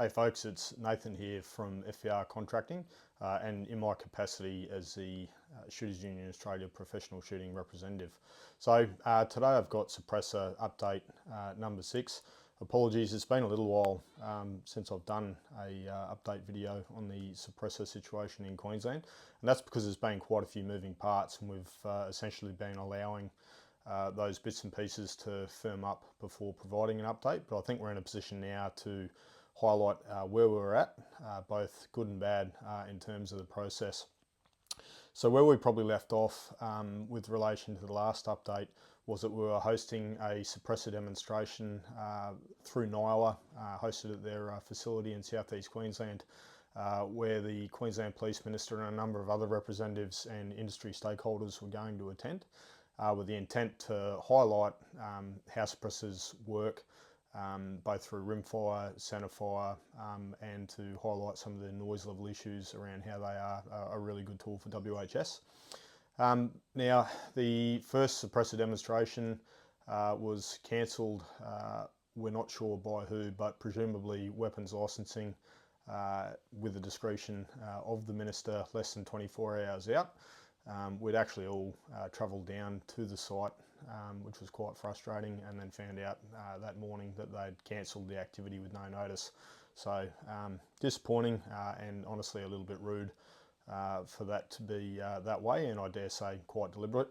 Hey folks, it's Nathan here from FVR Contracting and in my capacity as the Shooters Union Australia Professional Shooting Representative. So today I've got Suppressor update number 6. Apologies, it's been a little while since I've done a update video on the suppressor situation in Queensland, and that's because there's been quite a few moving parts, and we've essentially been allowing those bits and pieces to firm up before providing an update. But I think we're in a position now to highlight where we're at, both good and bad in terms of the process. So where we probably left off with relation to the last update was that we were hosting a suppressor demonstration through NIWA, hosted at their facility in southeast Queensland, where the Queensland Police Minister and a number of other representatives and industry stakeholders were going to attend, with the intent to highlight how suppressors work, both through rimfire, centerfire, and to highlight some of the noise level issues around how they are a really good tool for WHS. Now, the first suppressor demonstration was cancelled. We're not sure by who, but presumably weapons licensing, with the discretion of the Minister less than 24 hours out. We'd actually all travelled down to the site, which was quite frustrating, and then found out that morning that they'd cancelled the activity with no notice. So disappointing and honestly a little bit rude for that to be that way, and I dare say quite deliberate.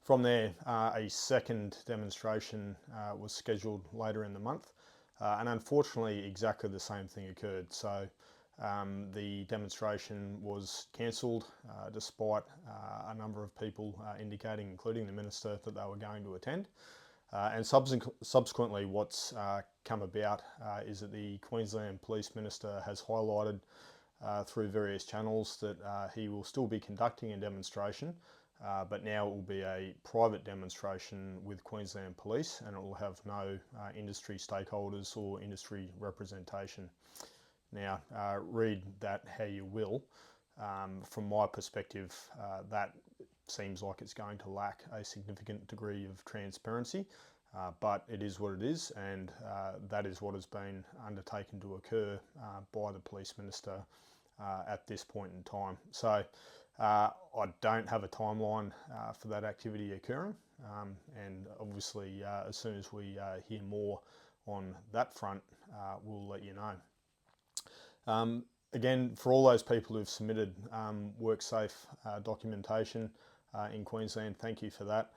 From there, a second demonstration was scheduled later in the month, and unfortunately exactly the same thing occurred. So the demonstration was cancelled despite a number of people indicating, including the Minister, that they were going to attend. And subsequently what's come about is that the Queensland Police Minister has highlighted through various channels that he will still be conducting a demonstration, but now it will be a private demonstration with Queensland Police, and it will have no industry stakeholders or industry representation. Now, read that how you will. From my perspective, that seems like it's going to lack a significant degree of transparency, but it is what it is, and that is what has been undertaken to occur by the Police Minister at this point in time. So I don't have a timeline for that activity occurring, and obviously as soon as we hear more on that front, we'll let you know. Again, for all those people who've submitted WorkSafe documentation in Queensland, thank you for that.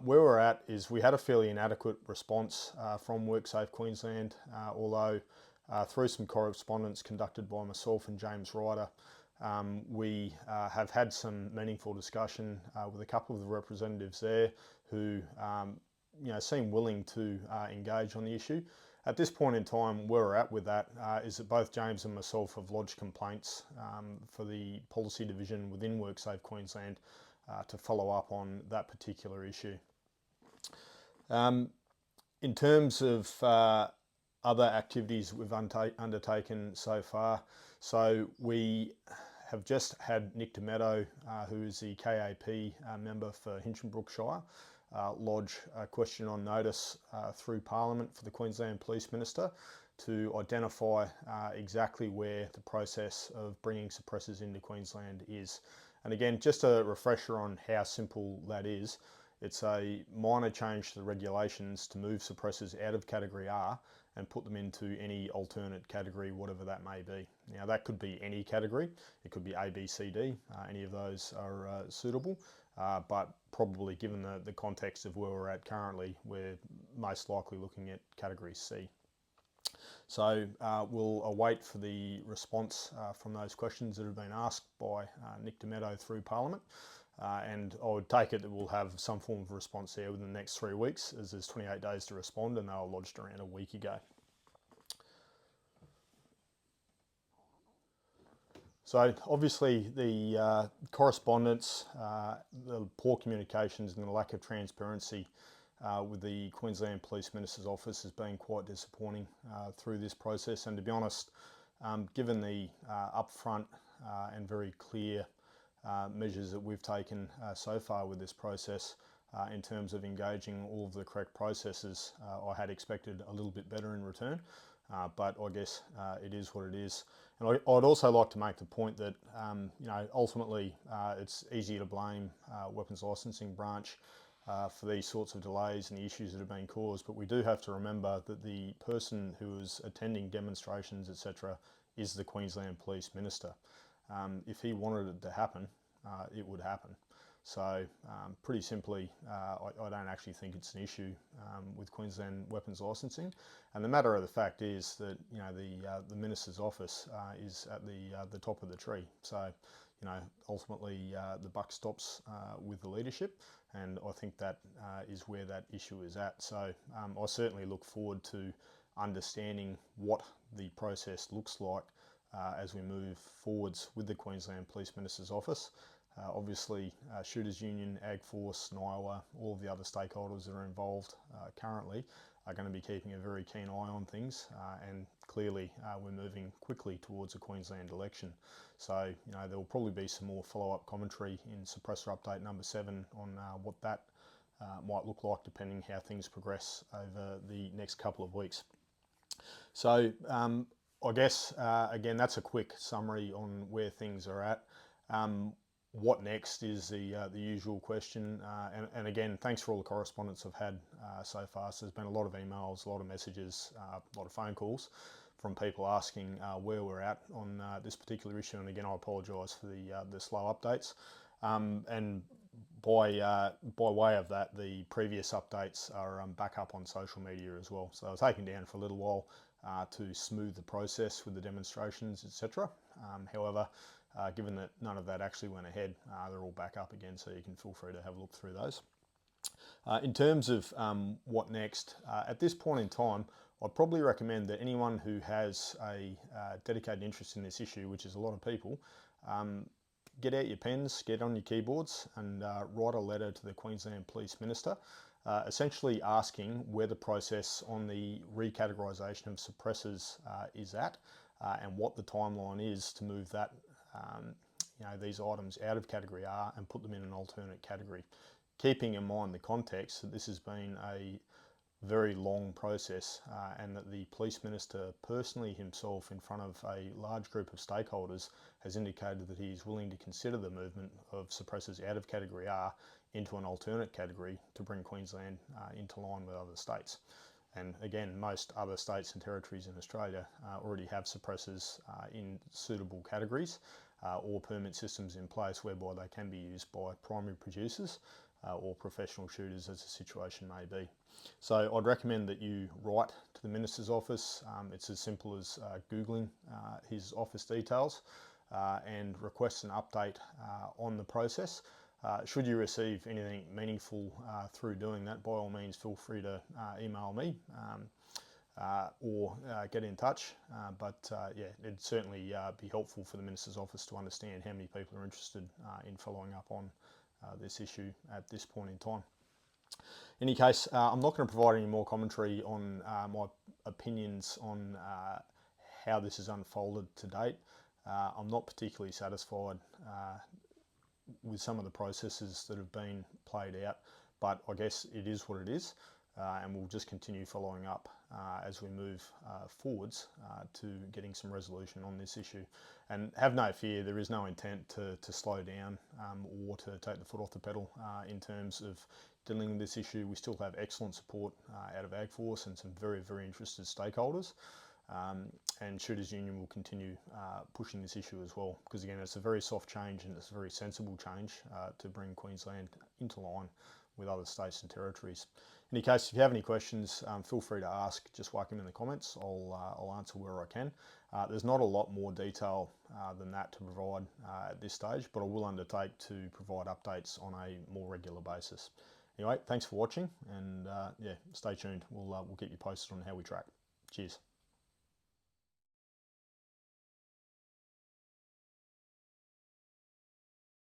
Where we're at is we had a fairly inadequate response from WorkSafe Queensland, although through some correspondence conducted by myself and James Ryder, we have had some meaningful discussion with a couple of the representatives there who seem willing to engage on the issue. At this point in time, where we're at with that is that both James and myself have lodged complaints for the policy division within WorkSafe Queensland to follow up on that particular issue. In terms of other activities we've undertaken so far, so we have just had Nick Demetto, who is the KAP member for Hinchinbrook Shire, lodge a question on notice through Parliament for the Queensland Police Minister to identify exactly where the process of bringing suppressors into Queensland is. And again, just a refresher on how simple that is. It's a minor change to the regulations to move suppressors out of Category R and put them into any alternate category, whatever that may be. Now that could be any category, it could be A, B, C, D, any of those are suitable, but probably given the context of where we're at currently, we're most likely looking at Category C. So we'll await for the response from those questions that have been asked by Nick Demetto through Parliament, and I would take it that we'll have some form of response there within the next 3 weeks, as there's 28 days to respond, and they were lodged around a week ago. So obviously the correspondence, the poor communications and the lack of transparency with the Queensland Police Minister's office has been quite disappointing through this process, and to be honest, given the upfront and very clear measures that we've taken so far with this process in terms of engaging all of the correct processes, I had expected a little bit better in return. but I guess it is what it is. And I'd also like to make the point that ultimately it's easy to blame weapons licensing branch for these sorts of delays and the issues that have been caused, but we do have to remember that the person who is attending demonstrations, etc., is the Queensland Police Minister. If he wanted it to happen, it would happen. So pretty simply, I don't actually think it's an issue with Queensland weapons licensing. And the matter of the fact is that the minister's office is at the top of the tree. So ultimately the buck stops with the leadership, and I think that is where that issue is at. So I certainly look forward to understanding what the process looks like as we move forwards with the Queensland Police Minister's office. Obviously, Shooters Union, Ag Force, NIWA, all of the other stakeholders that are involved currently are going to be keeping a very keen eye on things, and clearly we're moving quickly towards a Queensland election. So there will probably be some more follow-up commentary in Suppressor Update number 7 on what that might look like depending how things progress over the next couple of weeks. So I guess again, that's a quick summary on where things are at. What next is the usual question, and again, thanks for all the correspondence I've had so far. So there's been a lot of emails, a lot of messages, a lot of phone calls from people asking where we're at on this particular issue. And again, I apologise for the slow updates. And by way of that, the previous updates are back up on social media as well. So I was taken down for a little while to smooth the process with the demonstrations, etc. However, given that none of that actually went ahead, they're all back up again, so you can feel free to have a look through those. In terms of what next, at this point in time, I'd probably recommend that anyone who has a dedicated interest in this issue, which is a lot of people, get out your pens, get on your keyboards and write a letter to the Queensland Police Minister, essentially asking where the process on the recategorisation of suppressors is at, and what the timeline is to move that these items out of category R and put them in an alternate category, keeping in mind the context that this has been a very long process and that the Police Minister personally himself in front of a large group of stakeholders has indicated that he is willing to consider the movement of suppressors out of category R into an alternate category to bring Queensland into line with other states. And again, most other states and territories in Australia already have suppressors in suitable categories or permit systems in place whereby they can be used by primary producers or professional shooters as the situation may be. So I'd recommend that you write to the Minister's office. It's as simple as Googling his office details and request an update on the process. Should you receive anything meaningful through doing that, by all means feel free to email me or get in touch. But yeah, it'd certainly be helpful for the Minister's office to understand how many people are interested in following up on this issue at this point in time. In any case, I'm not going to provide any more commentary on my opinions on how this has unfolded to date. I'm not particularly satisfied with some of the processes that have been played out, but I guess it is what it is, and we'll just continue following up as we move forwards to getting some resolution on this issue. And have no fear, there is no intent to slow down or to take the foot off the pedal in terms of dealing with this issue. We still have excellent support out of Ag Force and some very, very interested stakeholders. And Shooters Union will continue pushing this issue as well, because again, it's a very soft change and it's a very sensible change to bring Queensland into line with other states and territories. In any case, if you have any questions, feel free to ask. Just whack them in the comments. I'll answer where I can. There's not a lot more detail than that to provide at this stage, but I will undertake to provide updates on a more regular basis. Anyway, thanks for watching, and yeah, stay tuned. We'll keep you posted on how we track. Cheers.